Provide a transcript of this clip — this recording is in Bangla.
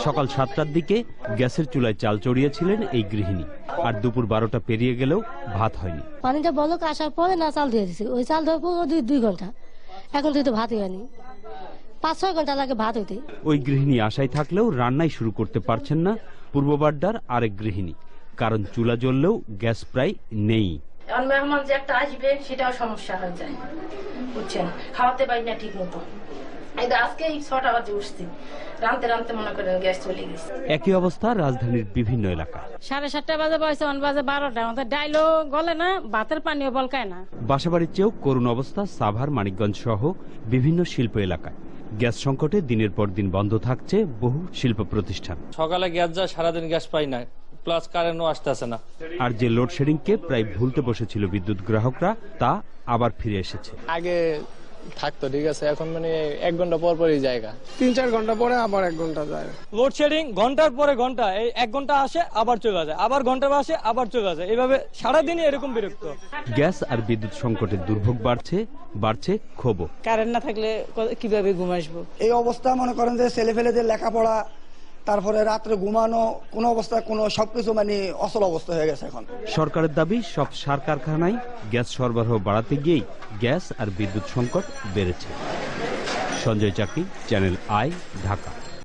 সকাল 7টার দিকে গ্যাসের চুলায় চাল চড়িয়েছিলেন এই গৃহিণী, আর দুপুর 12টা পেরিয়ে গেলেও ভাত হয়নি। পানিটা বলক আসার পরে না চাল দিয়ে দিছি, ওই চাল ধরবো 2 ঘন্টা, এখন তো ভাত হয়নি, 5-6 ঘন্টা লাগে ভাত হইতে। ওই গৃহিণী আশায় থাকলেও রান্নাই শুরু করতে পারছেন না পূর্ব বাড্ডার আরেক গৃহিণী, কারণ চুলা জ্বললেও গ্যাস প্রায় নেই। এখন মেহমান যে একটা আসবে সেটাও সমস্যা হয়ে যায়, বুঝছেন, খাওয়াতে পারি না ঠিক মতো। আজকে 6টা বাজে উঠছি, রানতে রানতে মনে করেন গ্যাস চলে গেছে। একই অবস্থা রাজধানীর বিভিন্ন এলাকায়। 7:30 বাজে বয়সে 1 বাজে 12টা, আমাদের ডাইলও গলে না, ভাতের পানিও বলকায় না। বাসাবাড়ির চেয়েও করুণ অবস্থা সাভার, মানিকগঞ্জ সহ বিভিন্ন শিল্প এলাকায়। গ্যাস সংকটে দিনের পর দিন বন্ধ থাকছে বহু শিল্প প্রতিষ্ঠান। সকালে গ্যাস যায়, সারাদিন গ্যাস পাই না, প্লাস কারেন্টও আসতেছে না। আর যে লোডশেডিংকে প্রায় ভুলতে বসেছিল বিদ্যুৎ গ্রাহকরা, তা আবার ফিরে এসেছে। আগে থাকতো ঠিক আছে, এখন মানে 1 ঘন্টা পর পরই জায়গা, 3-4 ঘন্টা পরে আবার 1 ঘন্টা যায়। লোডশেডিং ঘন্টার পরে ঘন্টা, এই 1 ঘন্টা আসে আবার চলে যায়, আবার ঘন্টা আসে আবার চলে যায়, এইভাবে সারাদিনই এরকম বিরক্ত। গ্যাস আর বিদ্যুৎ সংকটের দুর্ভোগ বাড়ছে ক্ষোভ। কারেন্ট না থাকলে কিভাবে ঘুম আসবো? এই অবস্থা মনে করেন যে ছেলেফেলেদের লেখাপড়া, তারপরে রাত্রে ঘুমানো, কোন অবস্থা সবকিছু মানে অচল অবস্থা হয়ে গেছে এখন। সরকারের দাবি সব সার কারখানায় গ্যাস সরবরাহ বাড়াতে গিয়েই গ্যাস আর বিদ্যুৎ সংকট বেড়েছে। সঞ্জয় চাকি, চ্যানেল আই, ঢাকা।